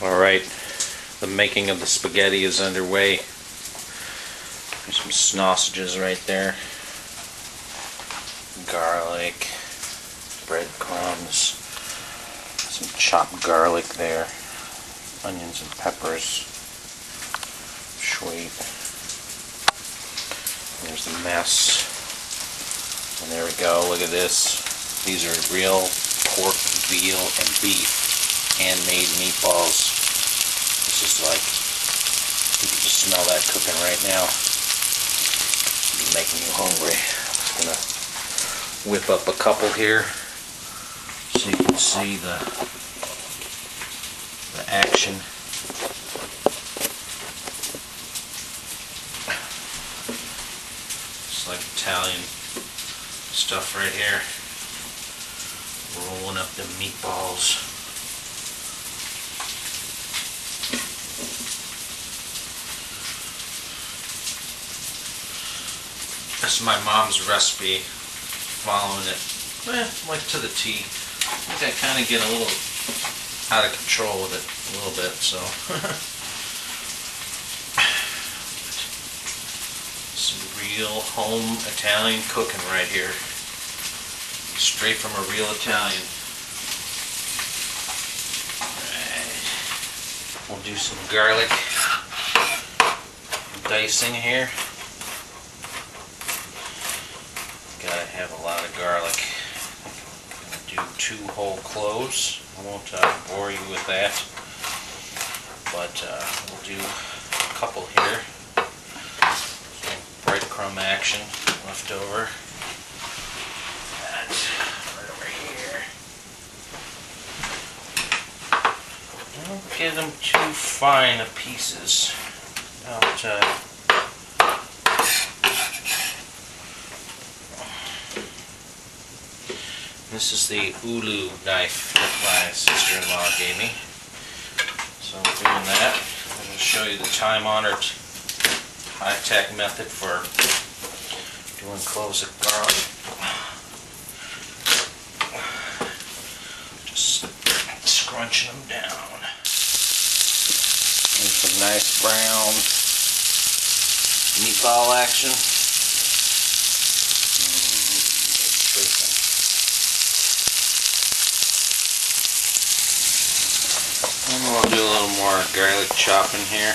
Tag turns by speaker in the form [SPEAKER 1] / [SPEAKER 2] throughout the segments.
[SPEAKER 1] Alright, the making of the spaghetti is underway. There's some sausages right there. Garlic, breadcrumbs, some chopped garlic there, onions and peppers. Sweet. There's the mess. And there we go, look at this. These are real pork, veal, and beef handmade meatballs. This is like, you can just smell that cooking right now. It's making you hungry. I'm just gonna whip up a couple here so you can see the action. It's like Italian stuff right here. Rolling up the meatballs. This is my mom's recipe, following it like to the T. I think I kind of get a little out of control with it a little bit, so. Some real home Italian cooking right here. Straight from a real Italian. Alright. We'll do some garlic dicing here. Gotta have a lot of garlic. I'm gonna do 2 whole cloves. I won't bore you with that, but we'll do a couple here. Some breadcrumb action left over. That right over here. Don't get them too fine of pieces. This is the ulu knife that my sister-in-law gave me. So we're doing that. I'm going to show you the time-honored high-tech method for doing cloves of garlic. Just scrunching them down. And some nice brown meatball action. And we'll do a little more garlic chopping here.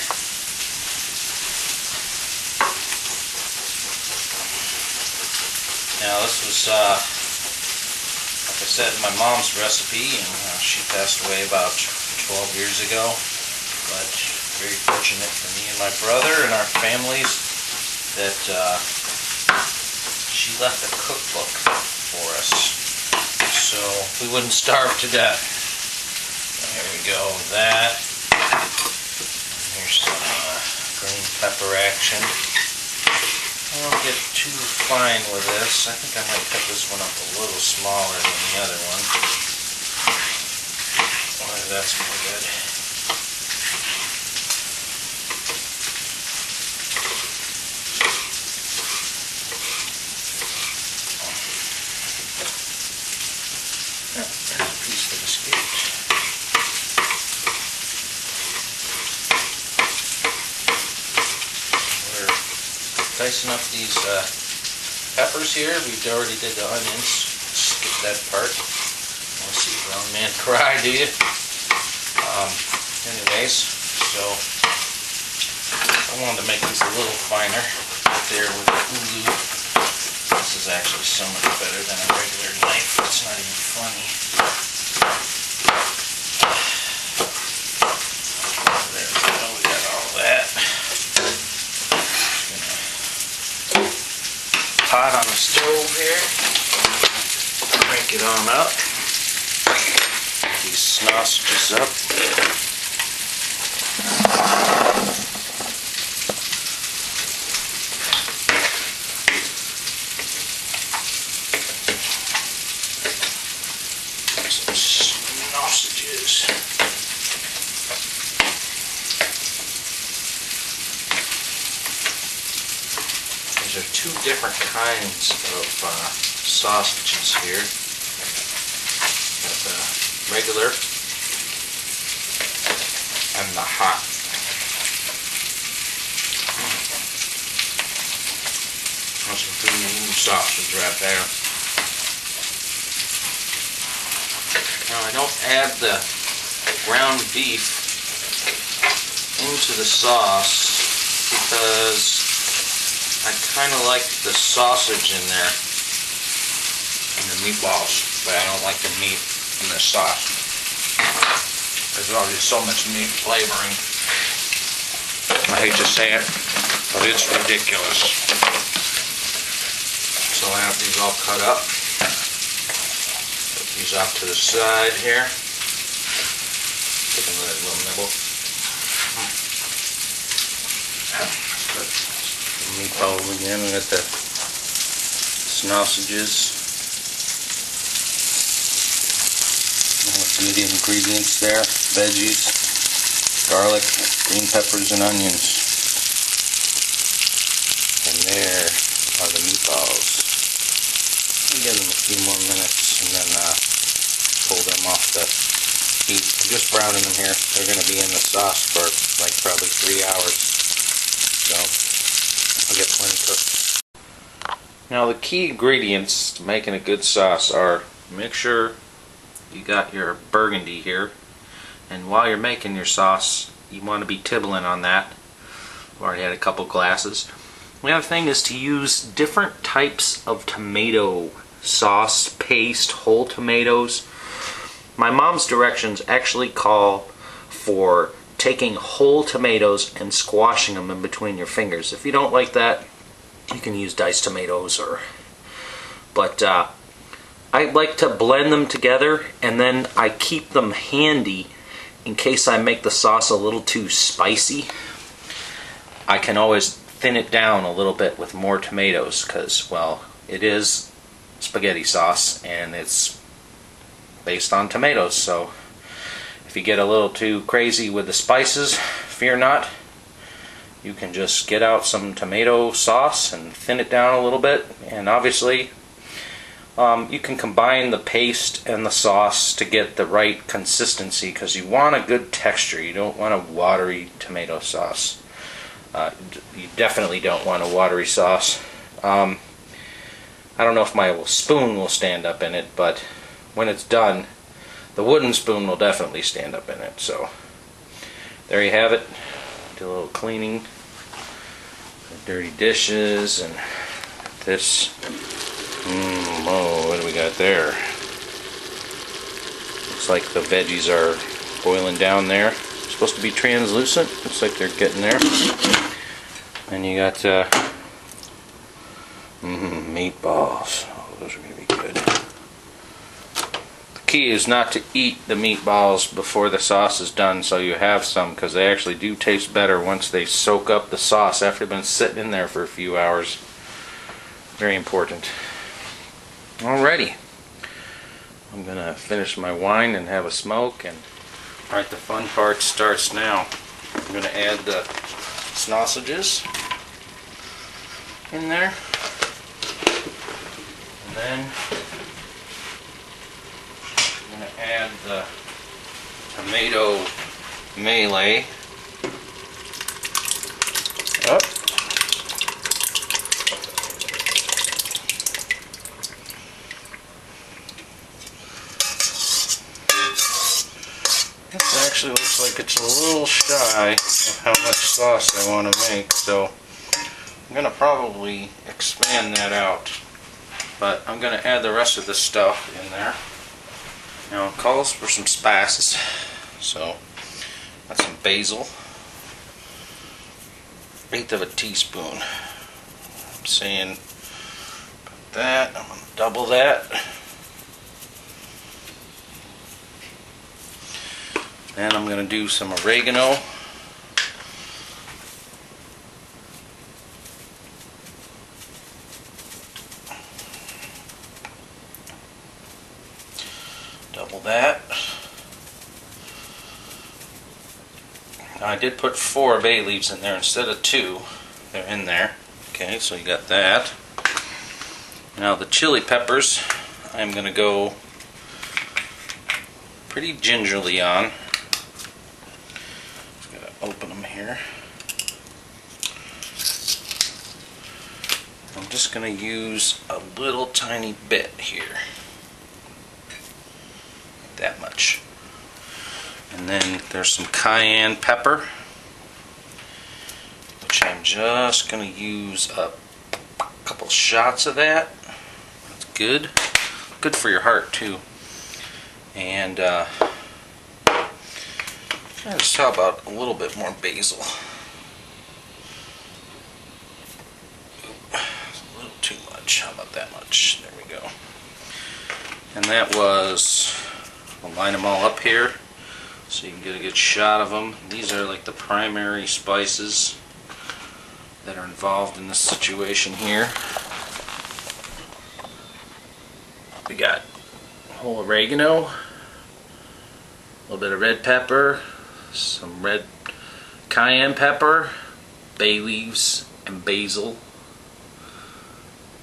[SPEAKER 1] Now this was, like I said, my mom's recipe, and she passed away about 12 years ago. But very fortunate for me and my brother and our families that she left a cookbook for us, so we wouldn't starve to death. There we go, that. And here's some green pepper action. I don't get too fine with this. I think I might cut this one up a little smaller than the other one. Boy, that's more good. Oh, there's a piece that escaped. Dicing up these peppers here. We already did the onions. Skip that part. I want to see a grown man cry, do you? Anyways, so I wanted to make these a little finer right there with the ulu. This is actually so much better than a regular knife. It's not even funny. There we go. We got all that. Pot on the stove here. Crank it on up. These sausages up. Some sausages. These are 2 different kinds of sausages here. Got the regular hot. That's some premium sausage right there. Now I don't add the ground beef into the sauce because I kind of like the sausage in there and the meatballs, but I don't like the meat in the sauce. There's already so much meat flavoring. I hate to say it, but it's ridiculous. So I have these all cut up. Put these off to the side here. Take another little nibble. Meatballs again. We got the sausages. Some of the ingredients there: veggies, garlic, green peppers, and onions. And there are the meatballs. I'll give them a few more minutes and then pull them off the heat. Just browning them here. They're going to be in the sauce for like probably 3 hours. So I'll get plenty cooked. Now the key ingredients to making a good sauce are: make sure you got your burgundy here, and while you're making your sauce you want to be tibbling on that. I've already had a couple glasses. The other thing is to use different types of tomato sauce paste, whole tomatoes. My mom's directions actually call for taking whole tomatoes and squashing them in between your fingers. If you don't like that, you can use diced tomatoes, but I like to blend them together, and then I keep them handy in case I make the sauce a little too spicy. I can always thin it down a little bit with more tomatoes because, well, it is spaghetti sauce and it's based on tomatoes, so if you get a little too crazy with the spices, fear not. You can just get out some tomato sauce and thin it down a little bit, and obviously you can combine the paste and the sauce to get the right consistency because you want a good texture. You don't want a watery tomato sauce. You definitely don't want a watery sauce. I don't know if my spoon will stand up in it, but when it's done, the wooden spoon will definitely stand up in it. So there you have it. Do a little cleaning, dirty dishes, and this. Oh, what do we got there? Looks like the veggies are boiling down there. It's supposed to be translucent. Looks like they're getting there. And you got meatballs. Oh, those are going to be good. The key is not to eat the meatballs before the sauce is done, so you have some, because they actually do taste better once they soak up the sauce after they've been sitting in there for a few hours. Very important. Alrighty, I'm gonna finish my wine and have a smoke, and alright, the fun part starts now. I'm gonna add the sausages in there, and then I'm gonna add the tomato melee up. This actually looks like it's a little shy of how much sauce I want to make, so I'm going to probably expand that out. But I'm going to add the rest of the stuff in there. Now it calls for some spices, so that's some basil, 1/8 of a teaspoon. I'm saying about that. I'm going to double that. Then I'm going to do some oregano. Double that. Now I did put 4 bay leaves in there instead of 2. They're in there. Okay, so you got that. Now the chili peppers, I'm going to go pretty gingerly on. open them here. I'm just going to use a little tiny bit here. That much. And then there's some cayenne pepper, which I'm just going to use a couple shots of that. That's good. Good for your heart too. And just how about a little bit more basil? A little too much. How about that much? There we go. And that was, I'll line them all up here so you can get a good shot of them. These are like the primary spices that are involved in this situation here. We got whole oregano, a little bit of red pepper, some red cayenne pepper, bay leaves, and basil.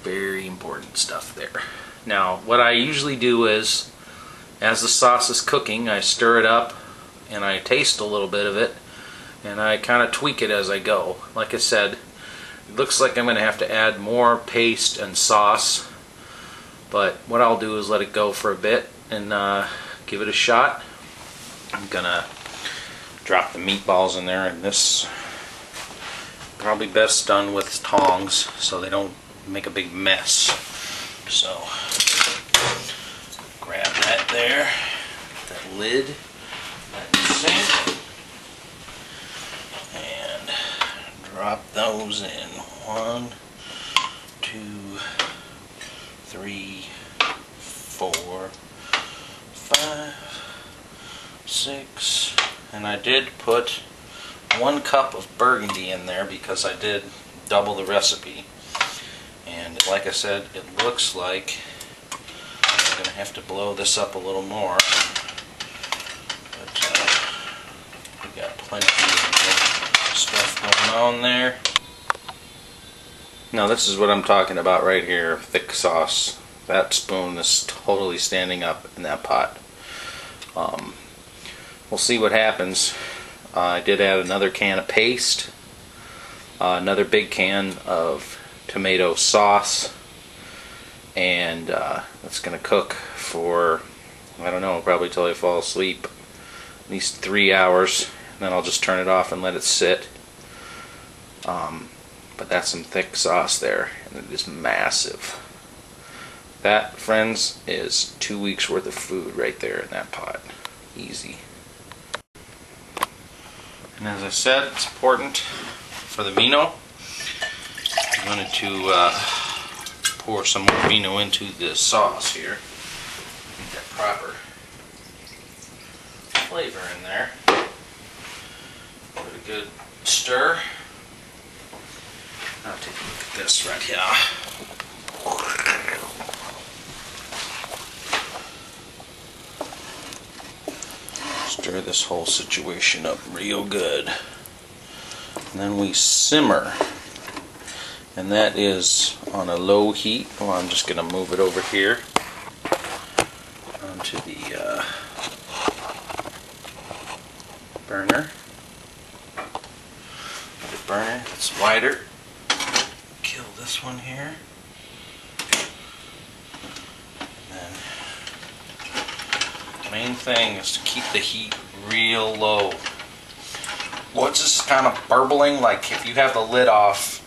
[SPEAKER 1] Very important stuff there. Now, what I usually do is, as the sauce is cooking, I stir it up and I taste a little bit of it and I kind of tweak it as I go. Like I said, it looks like I'm going to have to add more paste and sauce, but what I'll do is let it go for a bit and give it a shot. I'm going to drop the meatballs in there, and this probably best done with tongs so they don't make a big mess. So grab that there, that lid, that sink, and drop those in. 1, 2, 3, 4, 5, 6, and I did put 1 cup of burgundy in there because I did double the recipe. And like I said, it looks like I'm going to have to blow this up a little more. But we got plenty of stuff going on there. Now this is what I'm talking about right here, thick sauce. That spoon is totally standing up in that pot. We'll see what happens. I did add another can of paste, another big can of tomato sauce, and it's going to cook for, I don't know, probably till I fall asleep, at least 3 hours, and then I'll just turn it off and let it sit. But that's some thick sauce there, and it is massive. That, friends, is 2 weeks worth of food right there in that pot. Easy. And as I said, it's important for the vino. I'm going to pour some more vino into this sauce here. Get that proper flavor in there. Give it a good stir. I'll take a look at this right here. Stir this whole situation up real good. And then we simmer. And that is on a low heat. Well, I'm just going to move it over here onto the burner. The burner that's wider. Kill this one here. And the main thing is to keep the heat real low. What's this kind of burbling? Like if you have the lid off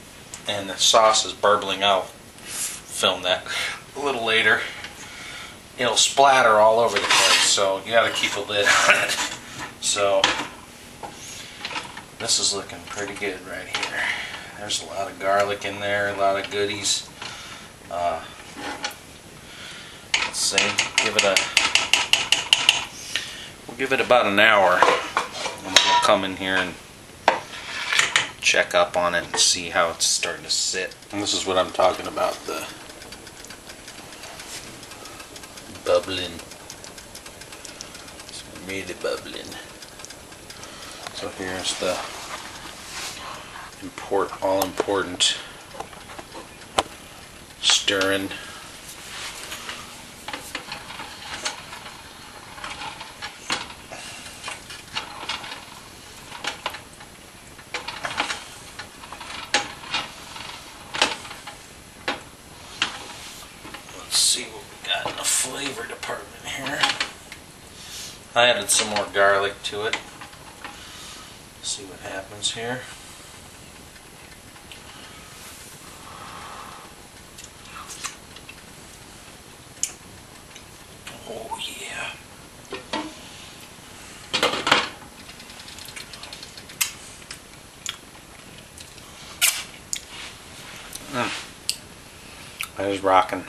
[SPEAKER 1] and the sauce is burbling out, film that a little later, it'll splatter all over the place, so you gotta keep a lid on it. So this is looking pretty good right here. There's a lot of garlic in there, a lot of goodies. Let's see, we'll give it about an hour, and we'll come in here and check up on it and see how it's starting to sit. And this is what I'm talking about, the bubbling. It's really bubbling. So here's the all important stirring. Let's see what we got in the flavor department here. I added some more garlic to it. See what happens here. Oh yeah. That is rocking.